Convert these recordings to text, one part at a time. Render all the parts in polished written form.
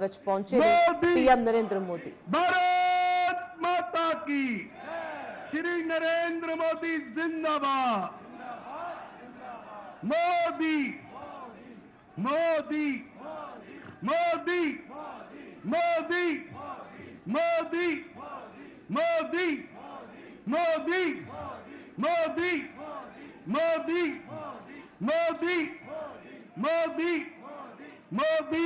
विच पहुंचे पीएम नरेंद्र मोदी। भारत माता की, श्री नरेंद्र मोदी जिंदाबाद। मोदी मोदी मोदी मोदी मोदी मोदी मोदी मोदी मोदी मोदी मोदी मोदी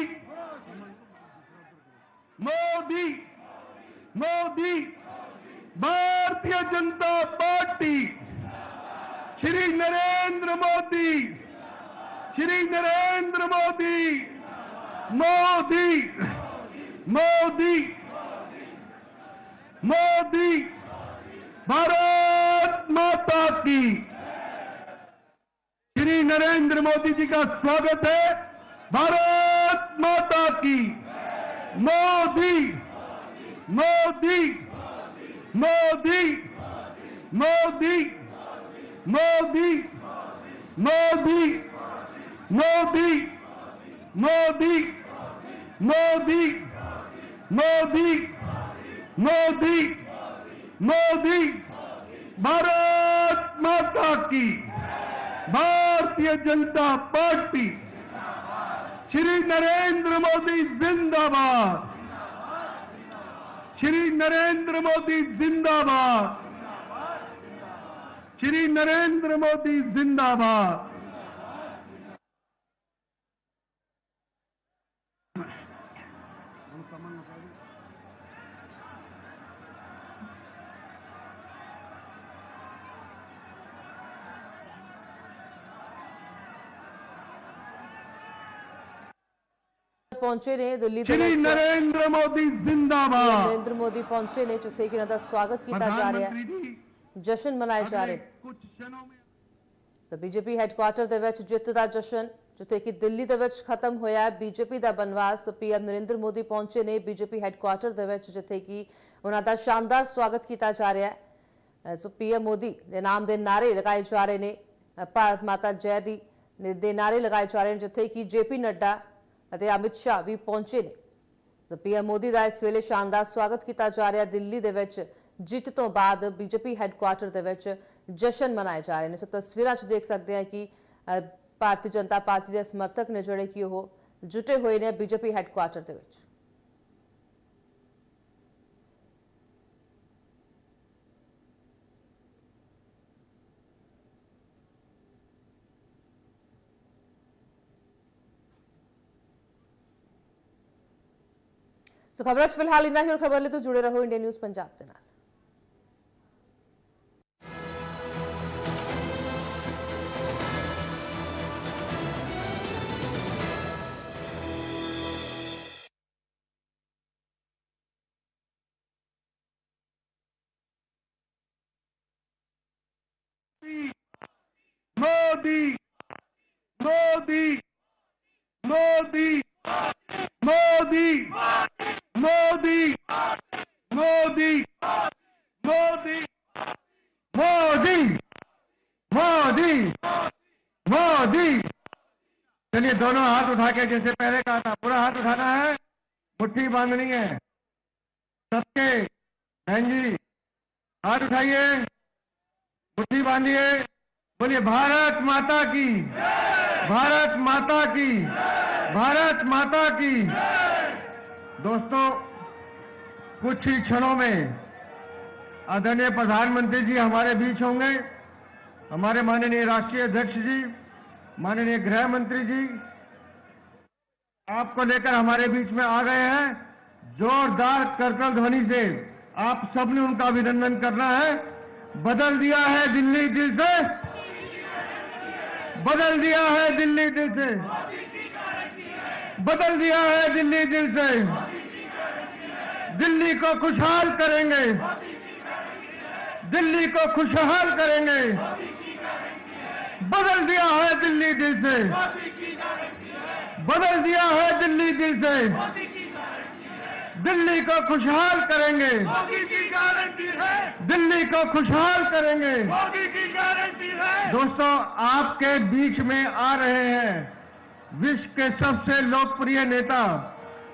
मोदी मोदी भारतीय जनता पार्टी, श्री नरेंद्र मोदी, श्री नरेंद्र मोदी, मोदी मोदी मोदी भारत माता की। श्री नरेंद्र मोदी जी का स्वागत है। भारत माता की। मोदी मोदी मोदी मोदी मोदी मोदी मोदी मोदी मोदी मोदी मोदी मोदी भारत माता की। भारतीय जनता पार्टी, श्री नरेंद्र मोदी जिंदाबाद। श्री नरेंद्र मोदी जिंदाबाद। श्री नरेंद्र मोदी जिंदाबाद। पहुंचे ने दिल्ली श्री नरेंद्र मोदी जिंदाबाद। नरेंद्र मोदी पहुंचे ने जिथे कि उन्होंने स्वागत किया जा रहा है, जश्न मनाए जा रहे। तो बीजेपी हैडक्वार्टर दे विच जित दा जश्न, जिथे कि दिल्ली दे विच खत्म होया बीजेपी दा बनवास। पीएम नरेंद्र मोदी पहुंचे ने बीजेपी हैडक्वार्टर दे विच, जिथे कि उन्हों दा शानदार स्वागत किया जा रहा है। सो पीएम मोदी दे नाम दे नारे लगाए जा रहे हैं, भारत माता जय दी दे नारे लगाए जा रहे हैं, जिथे कि जेपी नड्डा ਅਤੇ ਅਮਿਤ ਸ਼ਾਹ ਵੀ ਪਹੁੰਚੇ ਨੇ। तो पीएम मोदी का इस वेले शानदार स्वागत किया जा रहा है। दिल्ली दे विच जित तो बाद बीजेपी हैडक्वार्टर दे विच जश्न मनाए जा रहे हैं। सो तस्वीरां च देख सकते हैं कि भारतीय जनता पार्टी के समर्थक ने जोड़े कि वो जुटे हुए ने बीजेपी हैडक्वार्टर दे विच। सो खबर फिलहाल इन्ना ही, और खबर ले तो जुड़े रहो इंडिया न्यूज़ पंजाब के नाल। मोदी मोदी मोदी मोदी मोदी मोदी मोदी मोदी मोदी मोदी। चलिए दोनों हाथ उठा के, जैसे पहले कहा था, पूरा हाथ उठाना है, मुट्ठी बांधनी है सबके। बहन जी हाथ उठाइए, मुट्ठी बांधिए, बोलिए भारत माता की, भारत माता की, भारत माता की। दोस्तों, कुछ ही क्षणों में आदरणीय प्रधानमंत्री जी हमारे बीच होंगे। हमारे माननीय राष्ट्रीय अध्यक्ष जी, माननीय गृह मंत्री जी आपको लेकर हमारे बीच में आ गए हैं। जोरदार करकल ध्वनि से आप सबने उनका अभिनंदन करना है। बदल दिया है दिल्ली दिल से, बदल दिया है दिल्ली दिल से, बदल दिया है दिल्ली दिल से। दिल्ली को खुशहाल करेंगे, दिल्ली को खुशहाल करेंगे। बदल दिया है दिल्ली दिल से, बदल दिया है दिल्ली दिल से। दिल्ली को खुशहाल करेंगे, मोदी की गारंटी है। दिल्ली को खुशहाल करेंगे, मोदी की गारंटी है। दोस्तों, आपके बीच में आ रहे हैं विश्व के सबसे लोकप्रिय नेता,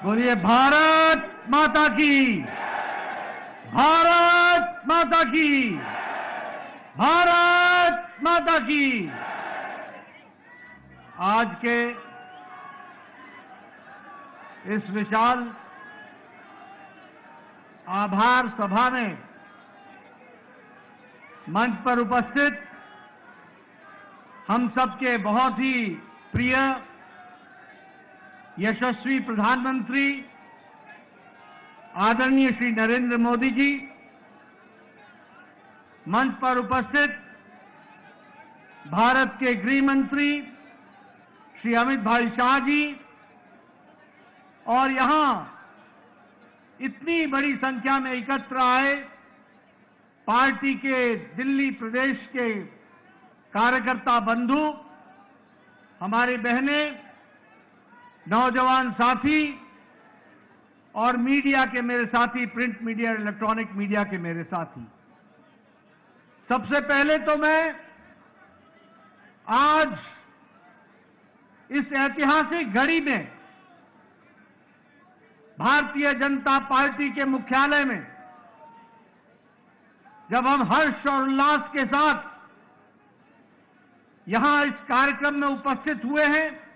बोलिए भारत माता की, भारत माता की, भारत माता की। आज के इस विशाल आभार सभा में मंच पर उपस्थित हम सबके बहुत ही प्रिय यशस्वी प्रधानमंत्री आदरणीय श्री नरेंद्र मोदी जी, मंच पर उपस्थित भारत के गृह मंत्री श्री अमित भाई शाह जी, और यहां इतनी बड़ी संख्या में एकत्र आए पार्टी के दिल्ली प्रदेश के कार्यकर्ता बंधु, हमारी बहनें, नौजवान साथी और मीडिया के मेरे साथी, प्रिंट मीडिया, इलेक्ट्रॉनिक मीडिया के मेरे साथी। सबसे पहले तो मैं आज इस ऐतिहासिक घड़ी में भारतीय जनता पार्टी के मुख्यालय में जब हम हर्ष और उल्लास के साथ यहां इस कार्यक्रम में उपस्थित हुए हैं,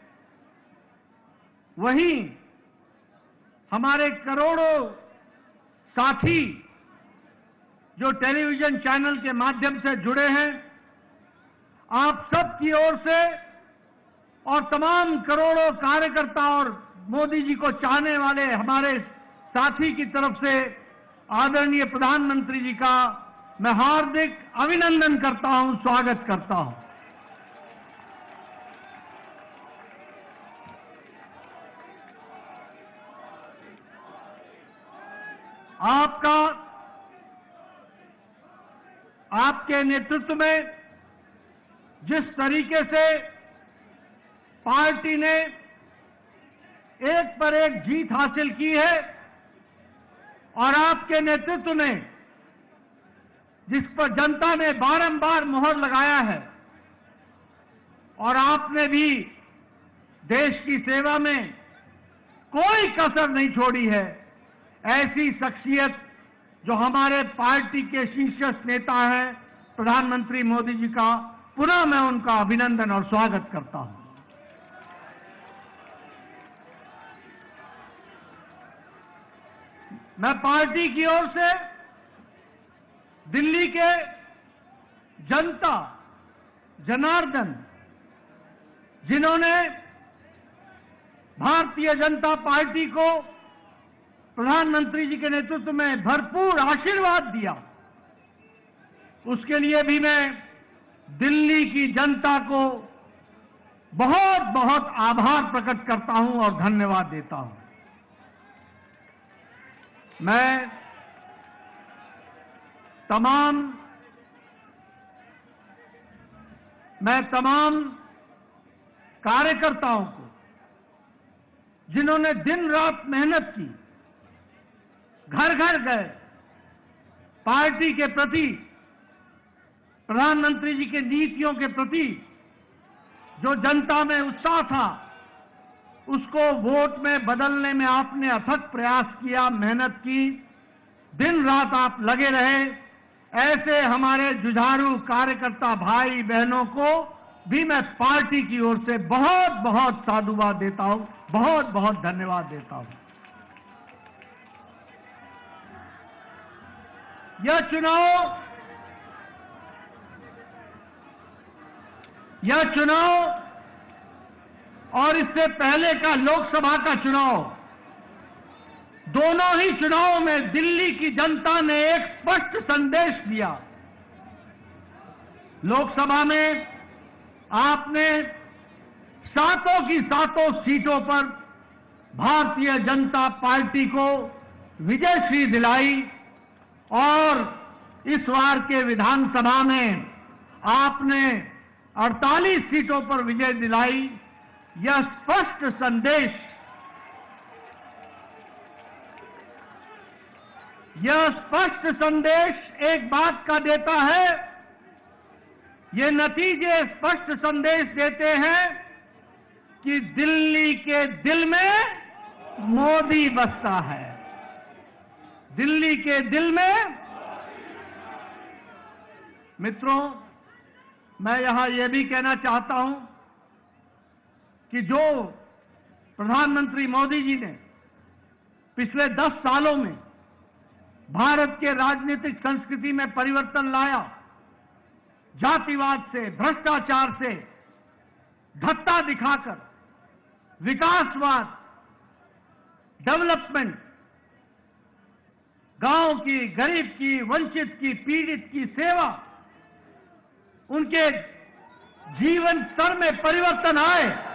वहीं हमारे करोड़ों साथी जो टेलीविजन चैनल के माध्यम से जुड़े हैं, आप सब की ओर से और तमाम करोड़ों कार्यकर्ता और मोदी जी को चाहने वाले हमारे साथी की तरफ से आदरणीय प्रधानमंत्री जी का मैं हार्दिक अभिनंदन करता हूं, स्वागत करता हूं। आपके नेतृत्व में जिस तरीके से पार्टी ने एक पर एक जीत हासिल की है और आपके नेतृत्व ने जिस पर जनता ने बारंबार मोहर लगाया है और आपने भी देश की सेवा में कोई कसर नहीं छोड़ी है, ऐसी शख्सियत जो हमारे पार्टी के शीर्ष नेता हैं प्रधानमंत्री मोदी जी का, पुनः मैं उनका अभिनंदन और स्वागत करता हूं। मैं पार्टी की ओर से दिल्ली के जनता जनार्दन, जिन्होंने भारतीय जनता पार्टी को प्रधानमंत्री जी के नेतृत्व में भरपूर आशीर्वाद दिया, उसके लिए भी मैं दिल्ली की जनता को बहुत बहुत आभार प्रकट करता हूं और धन्यवाद देता हूं। मैं तमाम कार्यकर्ताओं को, जिन्होंने दिन रात मेहनत की, घर घर गए, पार्टी के प्रति, प्रधानमंत्री जी की नीतियों के प्रति जो जनता में उत्साह था, उसको वोट में बदलने में आपने अथक प्रयास किया, मेहनत की, दिन रात आप लगे रहे। ऐसे हमारे जुझारू कार्यकर्ता भाई बहनों को भी मैं पार्टी की ओर से बहुत बहुत साधुवाद देता हूं, बहुत बहुत धन्यवाद देता हूं। यह चुनाव और इससे पहले का लोकसभा का चुनाव, दोनों ही चुनावों में दिल्ली की जनता ने एक स्पष्ट संदेश दिया। लोकसभा में आपने सातों की सातों सीटों पर भारतीय जनता पार्टी को विजयश्री दिलाई और इस बार के विधानसभा में आपने 48 सीटों पर विजय दिलाई। यह स्पष्ट संदेश एक बात का देता है, ये नतीजे स्पष्ट संदेश देते हैं कि दिल्ली के दिल में मोदी बसता है। दिल्ली के दिल में मित्रों, मैं यहां यह भी कहना चाहता हूं कि जो प्रधानमंत्री मोदी जी ने पिछले 10 सालों में भारत के राजनीतिक संस्कृति में परिवर्तन लाया, जातिवाद से, भ्रष्टाचार से धत्ता दिखाकर विकासवाद, डेवलपमेंट, गांव की, गरीब की, वंचित की, पीड़ित की सेवा, उनके जीवन स्तर में परिवर्तन आए,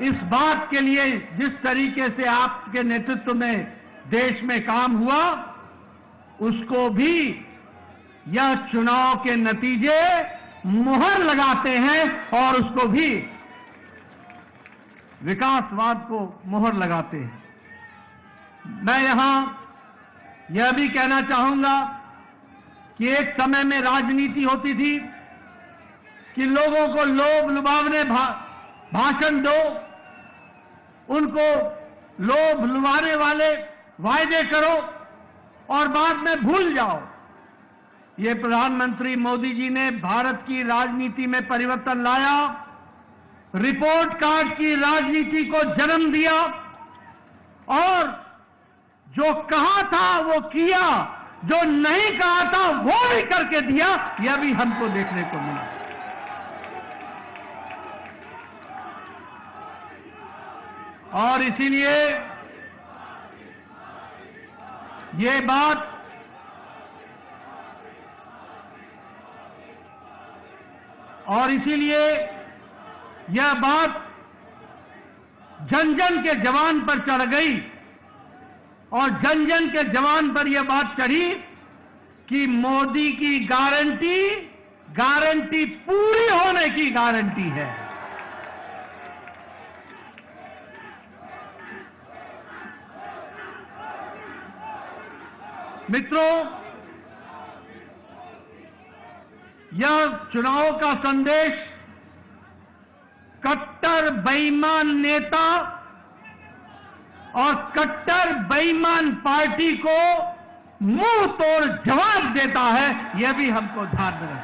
इस बात के लिए जिस तरीके से आपके नेतृत्व में देश में काम हुआ, उसको भी यह चुनाव के नतीजे मुहर लगाते हैं और उसको भी विकासवाद को मुहर लगाते हैं। मैं यहां यह भी कहना चाहूंगा कि एक समय में राजनीति होती थी कि लोगों को लोभ लुभावने भाषण दो, उनको लोभ लुभाने वाले वायदे करो और बाद में भूल जाओ। ये प्रधानमंत्री मोदी जी ने भारत की राजनीति में परिवर्तन लाया, रिपोर्ट कार्ड की राजनीति को जन्म दिया और जो कहा था वो किया, जो नहीं कहा था वो भी करके दिया। यह भी हमको देखने को मिला। और इसीलिए ये बात यह बात जन जन के जवान पर चढ़ गई और जन जन के जवान पर यह बात चढ़ी कि मोदी की गारंटी पूरी होने की गारंटी है। मित्रों, यह चुनाव का संदेश कट्टर बेईमान नेता और कट्टर बेईमान पार्टी को मुंह तोड़ जवाब देता है। यह भी हमको ध्यान में रखना है।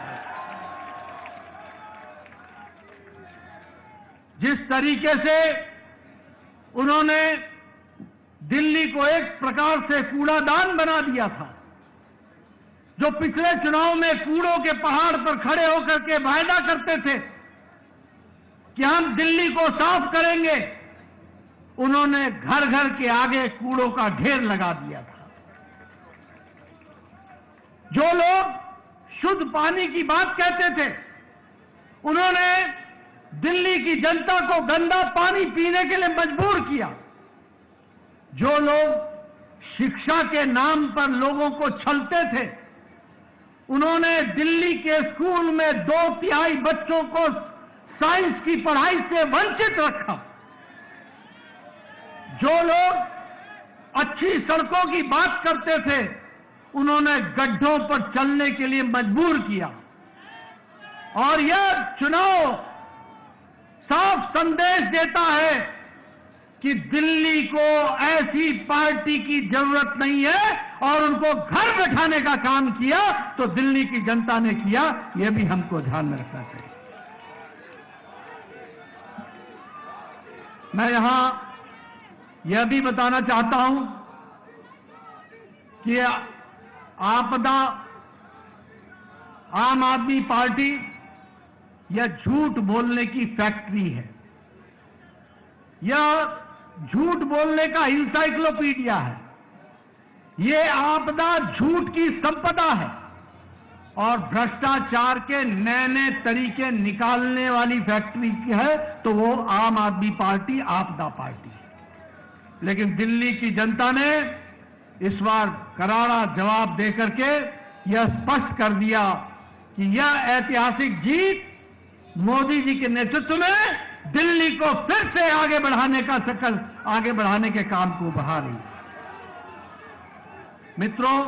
जिस तरीके से उन्होंने दिल्ली को एक प्रकार से कूड़ादान बना दिया था, जो पिछले चुनाव में कूड़ों के पहाड़ पर खड़े होकर के वायदा करते थे कि हम दिल्ली को साफ करेंगे, उन्होंने घर घर के आगे कूड़ों का ढेर लगा दिया था। जो लोग शुद्ध पानी की बात कहते थे, उन्होंने दिल्ली की जनता को गंदा पानी पीने के लिए मजबूर किया। जो लोग शिक्षा के नाम पर लोगों को छलते थे, उन्होंने दिल्ली के स्कूल में 2/3 बच्चों को साइंस की पढ़ाई से वंचित रखा। जो लोग अच्छी सड़कों की बात करते थे, उन्होंने गड्ढों पर चलने के लिए मजबूर किया। और यह चुनाव साफ संदेश देता है कि दिल्ली को ऐसी पार्टी की जरूरत नहीं है और उनको घर बैठाने का काम किया तो दिल्ली की जनता ने किया। यह भी हमको ध्यान में रखना चाहिए। मैं यहां यह भी बताना चाहता हूं कि आपदा आम आदमी पार्टी यह झूठ बोलने की फैक्ट्री है। यह झूठ बोलने का इंसाइक्लोपीडिया है। यह आपदा झूठ की संपदा है और भ्रष्टाचार के नए नए तरीके निकालने वाली फैक्ट्री है तो वो आम आदमी पार्टी आपदा पार्टी है। लेकिन दिल्ली की जनता ने इस बार करारा जवाब देकर के यह स्पष्ट कर दिया कि यह ऐतिहासिक जीत मोदी जी के नेतृत्व में दिल्ली को फिर से आगे बढ़ाने के काम को बढ़ा रही है। मित्रों,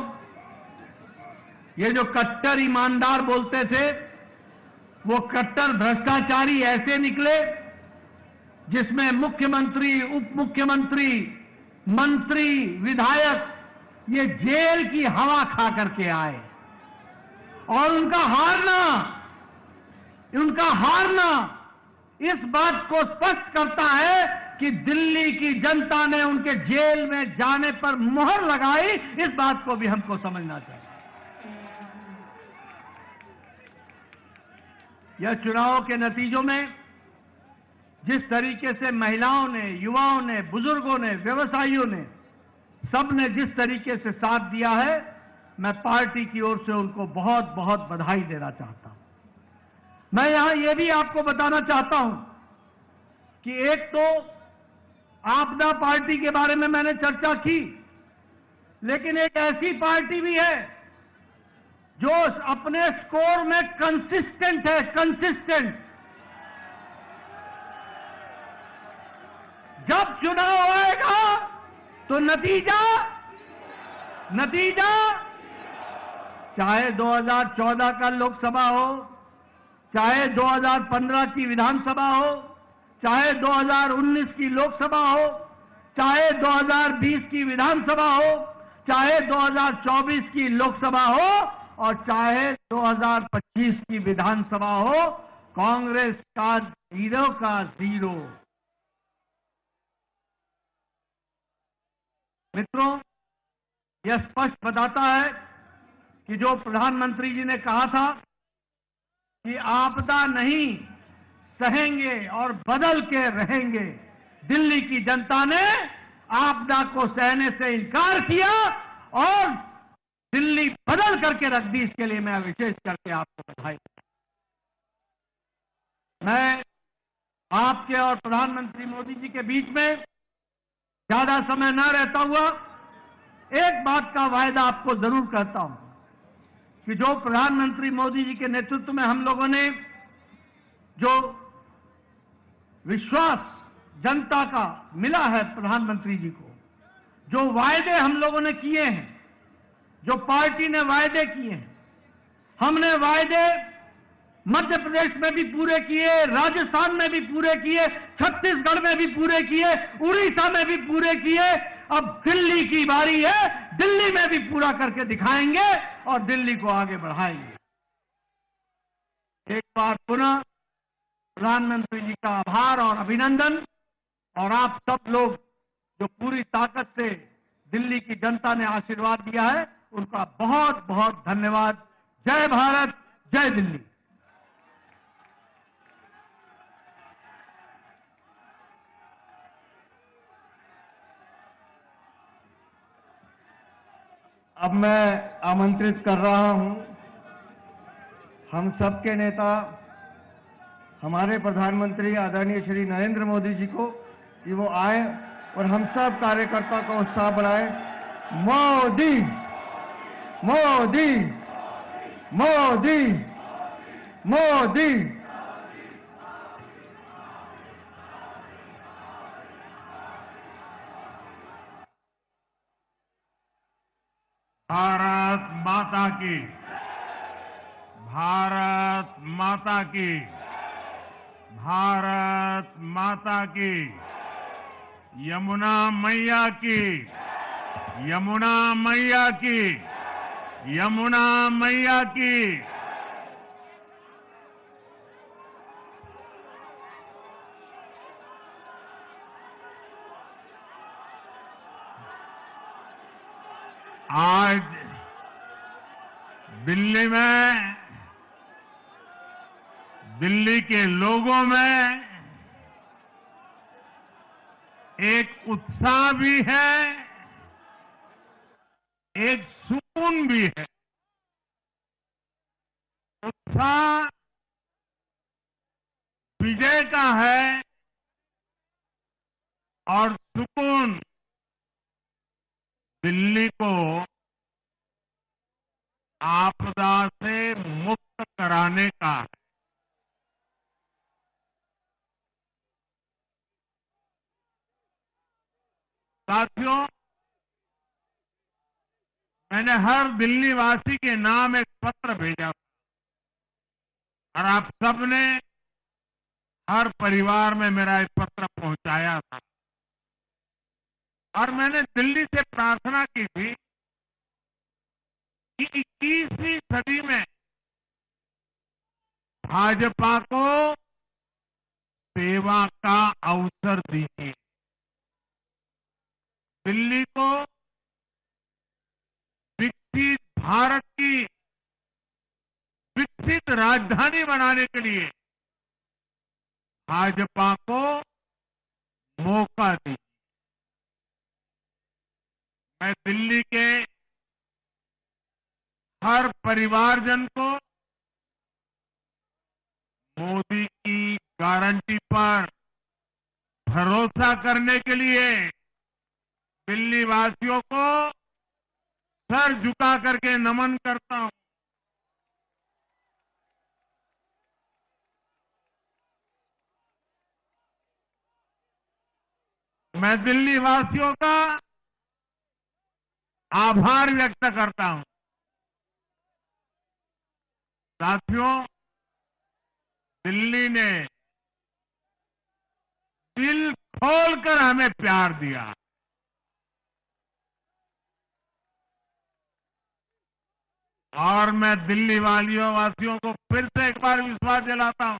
ये जो कट्टर ईमानदार बोलते थे, वो कट्टर भ्रष्टाचारी ऐसे निकले जिसमें मुख्यमंत्री, उप मुख्यमंत्री, मंत्री, विधायक ये जेल की हवा खा करके आए और उनका हारना इस बात को स्पष्ट करता है कि दिल्ली की जनता ने उनके जेल में जाने पर मुहर लगाई। इस बात को भी हमको समझना चाहिए। यह चुनाव के नतीजों में जिस तरीके से महिलाओं ने, युवाओं ने, बुजुर्गों ने, व्यवसायियों ने, सबने जिस तरीके से साथ दिया है, मैं पार्टी की ओर से उनको बहुत बहुत बधाई देना चाहता हूं। मैं यहां यह भी आपको बताना चाहता हूं कि एक तो आपदा पार्टी के बारे में मैंने चर्चा की, लेकिन एक ऐसी पार्टी भी है जो अपने स्कोर में कंसिस्टेंट है, कंसिस्टेंट। जब चुनाव आएगा तो नतीजा चाहे 2014 का लोकसभा हो, चाहे 2015 की विधानसभा हो, चाहे 2019 की लोकसभा हो, चाहे 2020 की विधानसभा हो, चाहे 2024 की लोकसभा हो और चाहे 2025 की विधानसभा हो, कांग्रेस का जीरो। मित्रों, यह स्पष्ट बताता है कि जो प्रधानमंत्री जी ने कहा था कि आपदा नहीं सहेंगे और बदल के रहेंगे, दिल्ली की जनता ने आपदा को सहने से इनकार किया और दिल्ली बदल करके रख दी। इसके लिए मैं विशेष करके आपको बधाई। मैं आपके और प्रधानमंत्री मोदी जी के बीच में ज्यादा समय न रहता हुआ एक बात का वायदा आपको जरूर करता हूं कि जो प्रधानमंत्री मोदी जी के नेतृत्व में हम लोगों ने जो विश्वास जनता का मिला है प्रधानमंत्री जी को, जो वायदे हम लोगों ने किए हैं, जो पार्टी ने वायदे किए हैं, हमने वायदे मध्य प्रदेश में भी पूरे किए, राजस्थान में भी पूरे किए, छत्तीसगढ़ में भी पूरे किए, उड़ीसा में भी पूरे किए। अब दिल्ली की बारी है, दिल्ली में भी पूरा करके दिखाएंगे और दिल्ली को आगे बढ़ाएंगे। एक बार पुनः प्रधानमंत्री जी का आभार और अभिनंदन, और आप सब लोग जो पूरी ताकत से दिल्ली की जनता ने आशीर्वाद दिया है, उनका बहुत बहुत धन्यवाद। जय भारत, जय दिल्ली। अब मैं आमंत्रित कर रहा हूं हम सबके नेता, हमारे प्रधानमंत्री आदरणीय श्री नरेंद्र मोदी जी को कि वो आए और हम सब कार्यकर्ता का उत्साह बढ़ाएं। मोदी मोदी मोदी मोदी। भारत माता की, भारत माता की, भारत माता की, यमुना मैया की, यमुना मैया की, यमुना मैया की। आज दिल्ली में, दिल्ली के लोगों में एक उत्साह भी है, एक सुकून भी है। उत्साह विजय का है और सुकून दिल्ली को आपदा से मुक्त कराने का है। साथियों, मैंने हर दिल्ली वासी के नाम एक पत्र भेजा और आप सबने हर परिवार में मेरा एक पत्र पहुंचाया था और मैंने दिल्ली से प्रार्थना की थी कि 21वीं सदी में भाजपा को सेवा का अवसर दीजिए, दिल्ली को विकसित भारत की विकसित राजधानी बनाने के लिए भाजपा को मौका दीजिए। मैं दिल्ली के हर परिवारजन को मोदी की गारंटी पर भरोसा करने के लिए दिल्ली वासियों को सर झुका करके नमन करता हूं। मैं दिल्ली वासियों का आभार व्यक्त करता हूं। साथियों, दिल्ली ने दिल खोलकर हमें प्यार दिया। और मैं दिल्ली वासियों को फिर से एक बार विश्वास दिलाता हूं,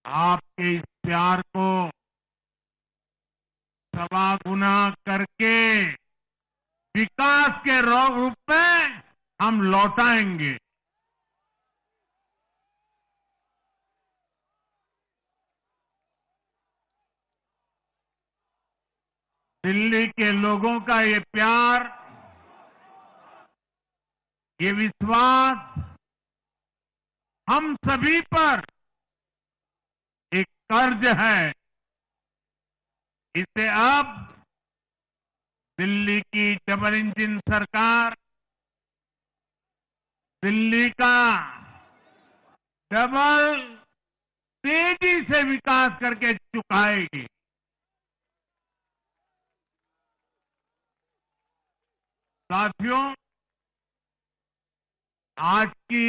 आपके इस प्यार को सवा गुना करके विकास के रूप में हम लौटाएंगे। दिल्ली के लोगों का ये प्यार, ये विश्वास हम सभी पर एक कर्ज है। इसे अब दिल्ली की डबल इंजन सरकार, दिल्ली का डबल तेजी से विकास करके चुकाएगी। साथियों, आज की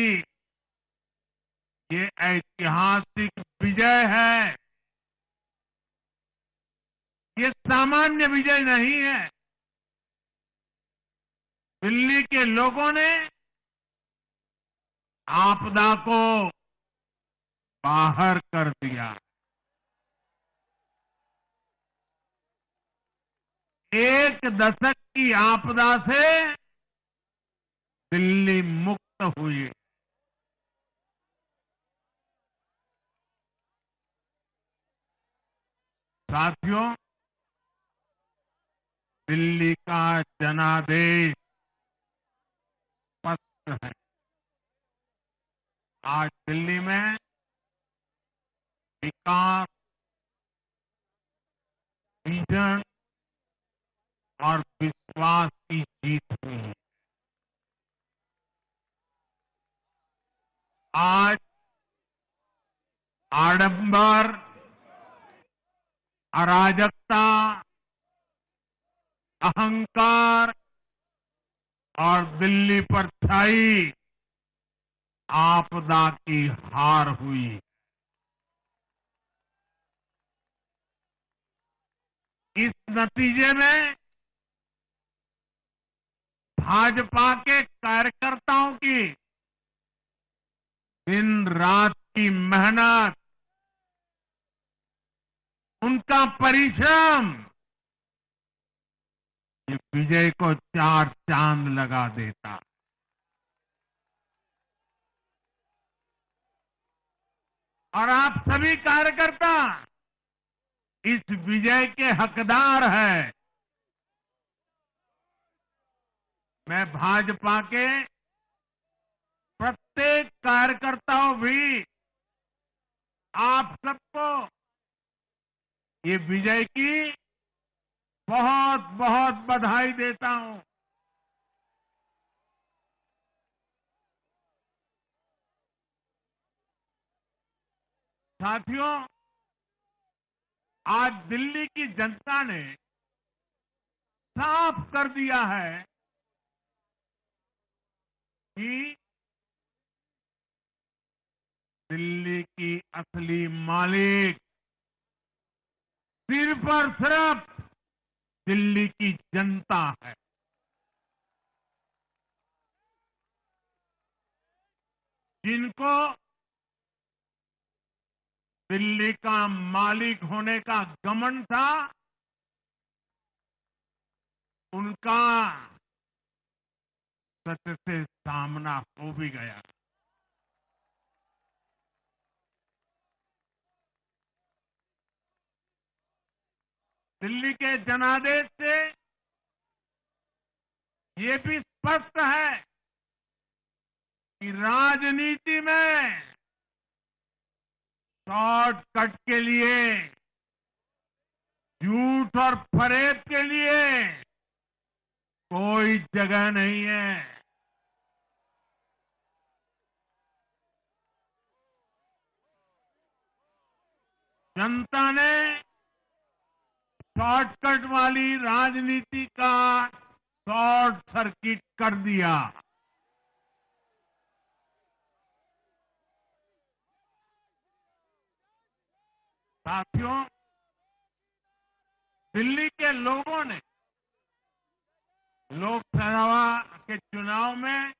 ये ऐतिहासिक विजय है, ये सामान्य विजय नहीं है। दिल्ली के लोगों ने आपदा को बाहर कर दिया। एक दशक की आपदा से दिल्ली मुक्त हुई। साथियों, दिल्ली का जनादेश स्पष्ट है। आज दिल्ली में विकास, विजन और विश्वास की जीत हुई है। आज आडंबर, अराजकता, अहंकार और दिल्ली पर छाई आपदा की हार हुई। इस नतीजे में भाजपा के कार्यकर्ताओं की दिन रात की मेहनत, उनका परिश्रम ये विजय को चार चांद लगा देता। और आप सभी कार्यकर्ता इस विजय के हकदार हैं। मैं भाजपा के प्रत्येक कार्यकर्ताओं भी आप सबको ये विजय की बहुत बहुत बधाई देता हूं। साथियों, आज दिल्ली की जनता ने साफ कर दिया है कि दिल्ली की असली मालिक सिर्फ और सिर्फ दिल्ली की जनता है। जिनको दिल्ली का मालिक होने का घमंड था, उनका सत्य से सामना हो भी गया। दिल्ली के जनादेश से ये भी स्पष्ट है कि राजनीति में शॉर्टकट के लिए, झूठ और फरेब के लिए कोई जगह नहीं है। जनता ने शॉर्टकट वाली राजनीति का शॉर्ट सर्किट कर दिया। साथियों, दिल्ली के लोगों ने लोकसभा के चुनाव में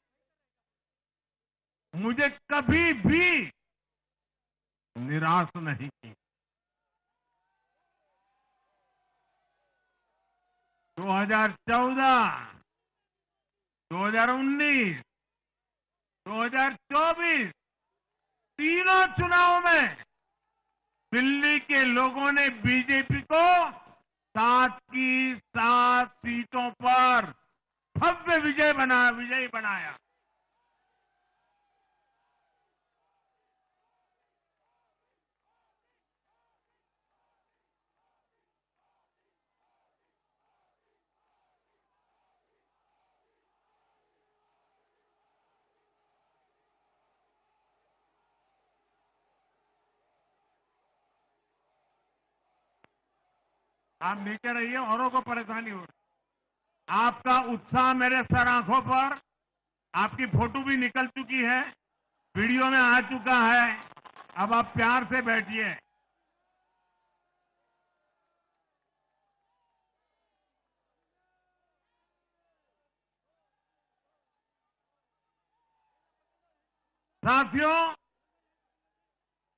मुझे कभी भी निराश नहीं की। 2014, 2019, 2024 तीनों चुनाव में दिल्ली के लोगों ने बीजेपी को 7 की 7 सीटों पर भव्य विजयी बनाया। आप नीचे रहिए, औरों को परेशानी हो रही। आपका उत्साह मेरे सर आंखों पर, आपकी फोटो भी निकल चुकी है, वीडियो में आ चुका है। अब आप प्यार से बैठिए। साथियों,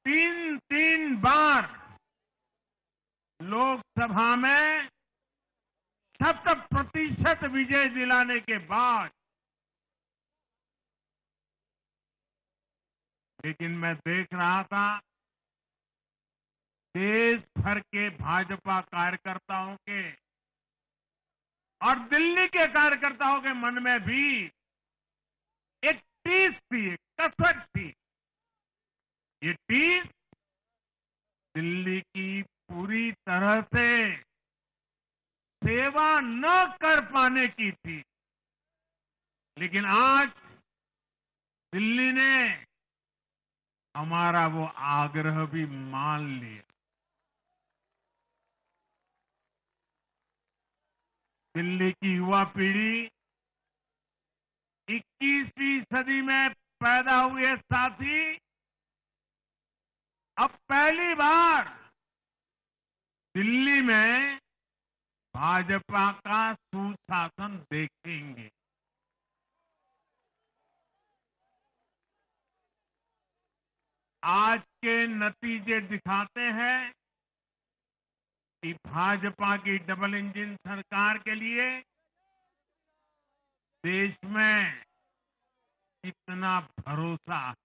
3 बार लोकसभा में 70% विजय दिलाने के बाद, लेकिन मैं देख रहा था देश भर के भाजपा कार्यकर्ताओं के और दिल्ली के कार्यकर्ताओं के मन में भी एक टीस थी, एक कसक थी। ये टीस दिल्ली की पूरी तरह से सेवा न कर पाने की थी। लेकिन आज दिल्ली ने हमारा वो आग्रह भी मान लिया। दिल्ली की युवा पीढ़ी 21वीं सदी में पैदा हुए साथी अब पहली बार दिल्ली में भाजपा का सुशासन देखेंगे। आज के नतीजे दिखाते हैं कि भाजपा की डबल इंजन सरकार के लिए देश में कितना भरोसा है।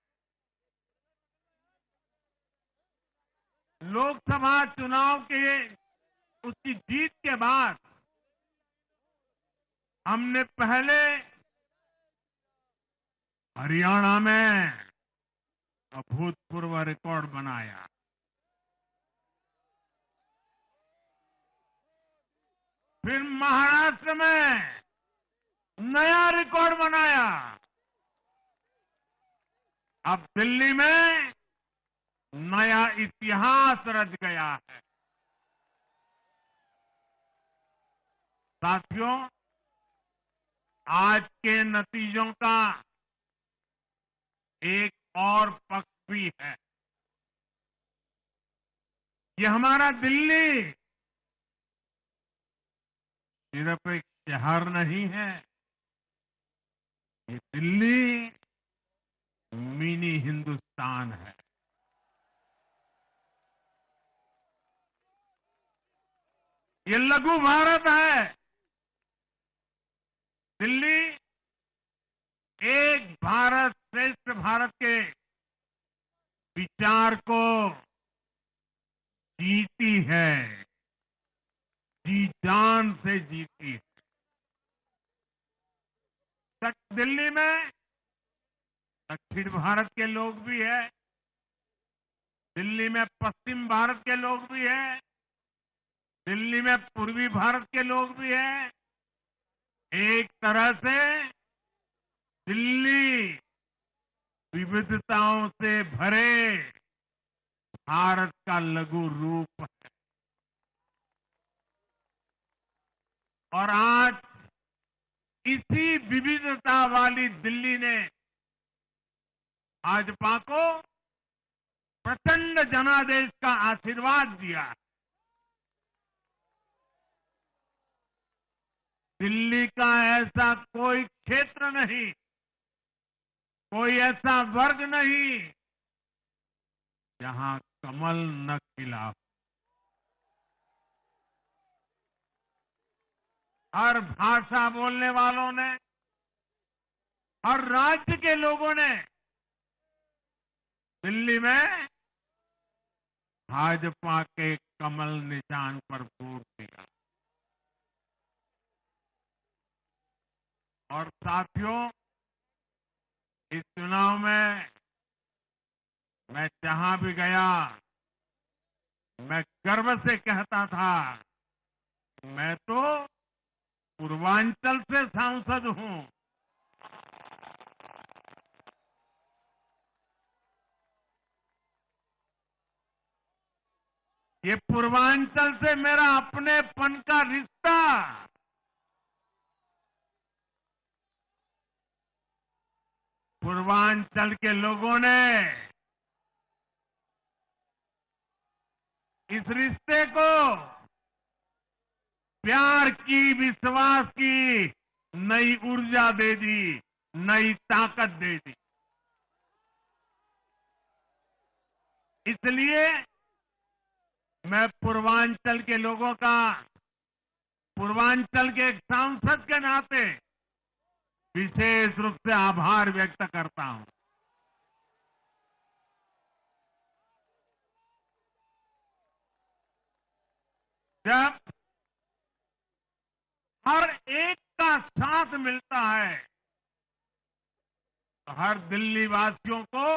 लोकसभा चुनाव के उसकी जीत के बाद हमने पहले हरियाणा में अभूतपूर्व रिकॉर्ड बनाया। फिर महाराष्ट्र में नया रिकॉर्ड बनाया। अब दिल्ली में नया इतिहास रच गया है। साथियों, आज के नतीजों का एक और पक्ष भी है। ये हमारा दिल्ली सिर्फ एक शहर नहीं है, ये दिल्ली मिनी हिंदुस्तान है। ये लघु भारत है। दिल्ली एक भारत श्रेष्ठ भारत के विचार को जीती है, जी जान से जीती है। दिल्ली में दक्षिण भारत के लोग भी हैं, दिल्ली में पश्चिम भारत के लोग भी हैं, दिल्ली में पूर्वी भारत के लोग भी हैं। एक तरह से दिल्ली विविधताओं से भरे भारत का लघु रूप है। और आज इसी विविधता वाली दिल्ली ने भाजपा को प्रचंड जनादेश का आशीर्वाद दिया। दिल्ली का ऐसा कोई क्षेत्र नहीं, कोई ऐसा वर्ग नहीं जहां कमल न खिला हो। हर भाषा बोलने वालों ने, हर राज्य के लोगों ने दिल्ली में भाजपा के कमल निशान पर वोट दिया। और साथियों, इस चुनाव में मैं जहां भी गया, मैं गर्व से कहता था, मैं तो पूर्वांचल से सांसद हूं। ये पूर्वांचल से मेरा अपनेपन का रिश्ता, पूर्वांचल के लोगों ने इस रिश्ते को प्यार की, विश्वास की नई ऊर्जा दे दी, नई ताकत दे दी। इसलिए मैं पूर्वांचल के लोगों का, पूर्वांचल के एक सांसद के नाते विशेष रूप से आभार व्यक्त करता हूं। जब हर एक का साथ मिलता है तो हर दिल्ली वासियों को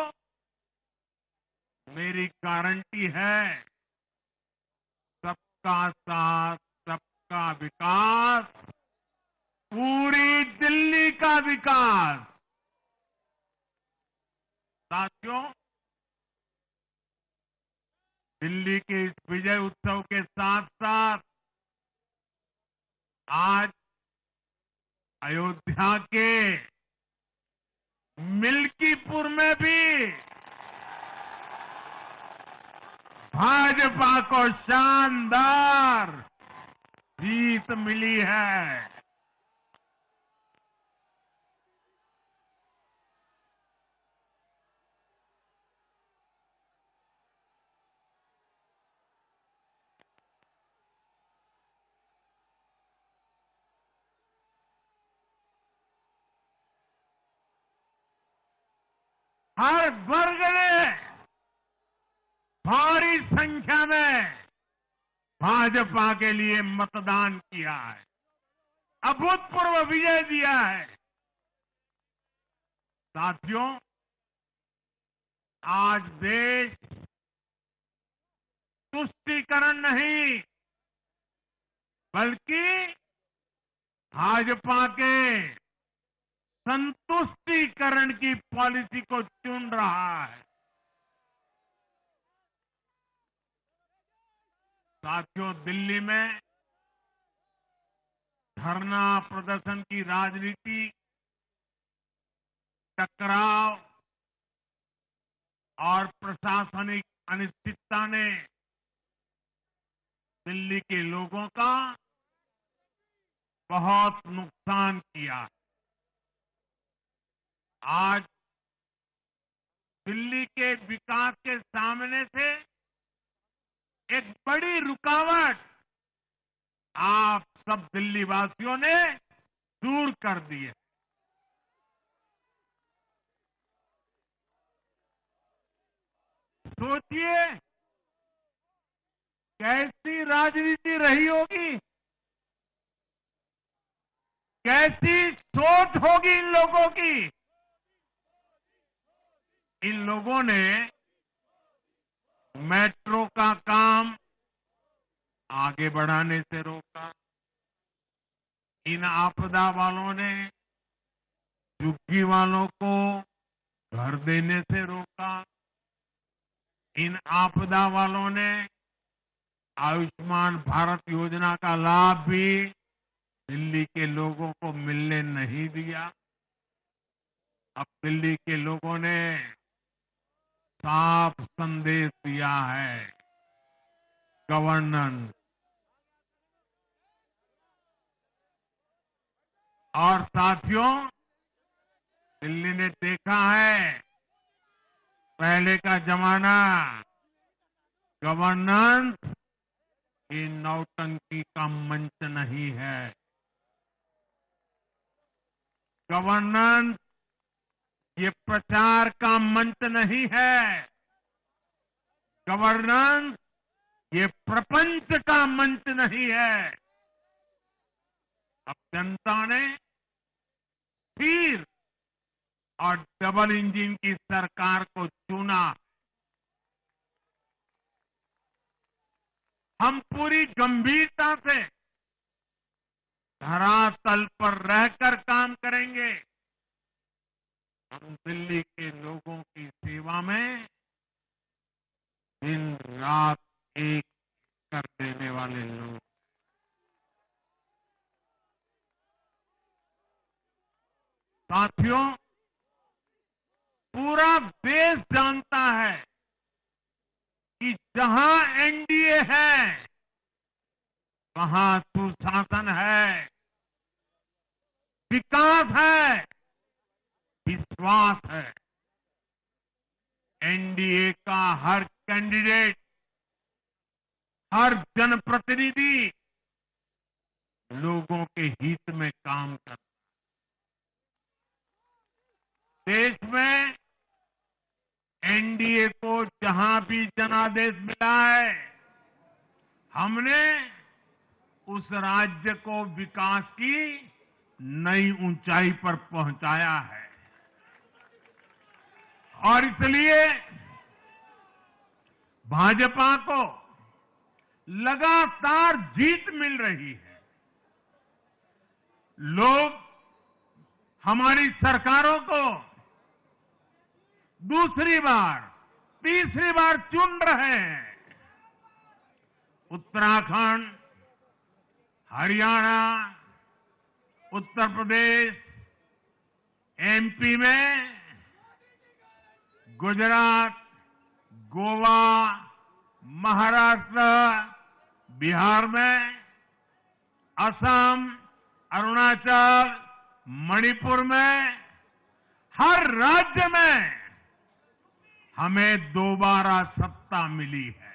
मेरी गारंटी है, सबका साथ, सबका विकास, पूरी दिल्ली का विकास। साथियों, दिल्ली के इस विजय उत्सव के साथ साथ आज अयोध्या के मिल्कीपुर में भी भाजपा को शानदार जीत मिली है। हर वर्ग ने भारी संख्या में भाजपा के लिए मतदान किया है, अभूतपूर्व विजय दिया है। साथियों, आज देश तुष्टीकरण नहीं, बल्कि भाजपा के संतुष्टीकरण की पॉलिसी को चुन रहा है। साथियों, दिल्ली में धरना प्रदर्शन की राजनीति, टकराव और प्रशासनिक अनिश्चितता ने दिल्ली के लोगों का बहुत नुकसान किया। आज दिल्ली के विकास के सामने से एक बड़ी रुकावट आप सब दिल्ली वासियों ने दूर कर दी है। सोचिए कैसी राजनीति रही होगी, कैसी सोच होगी इन लोगों की। इन लोगों ने मेट्रो का काम आगे बढ़ाने से रोका। इन आपदा वालों ने झुग्गी वालों को घर देने से रोका। इन आपदा वालों ने आयुष्मान भारत योजना का लाभ भी दिल्ली के लोगों को मिलने नहीं दिया। अब दिल्ली के लोगों ने साफ संदेश दिया है, गवर्नेंस। और साथियों, दिल्ली ने देखा है पहले का जमाना, गवर्नेंस ये नौटंकी का मंच नहीं है। गवर्नेंस ये प्रचार का मंच नहीं है। गवर्नेंस ये प्रपंच का मंच नहीं है। अब जनता ने स्थिर और डबल इंजन की सरकार को चुना। हम पूरी गंभीरता से धरातल पर रहकर काम करेंगे। हम दिल्ली के लोगों की सेवा में दिन रात एक कर देने वाले लोग। साथियों, पूरा देश जानता है कि जहां एनडीए है वहां सुशासन है, विकास है, विश्वास है। एनडीए का हर कैंडिडेट, हर जनप्रतिनिधि लोगों के हित में काम करता है। देश में एनडीए को जहां भी जनादेश मिला है, हमने उस राज्य को विकास की नई ऊंचाई पर पहुंचाया है। और इसलिए भाजपा को लगातार जीत मिल रही है। लोग हमारी सरकारों को दूसरी बार, तीसरी बार चुन रहे हैं। उत्तराखंड, हरियाणा, उत्तर प्रदेश, एमपी में, गुजरात, गोवा, महाराष्ट्र, बिहार में, असम, अरुणाचल, मणिपुर में, हर राज्य में हमें दोबारा सत्ता मिली है।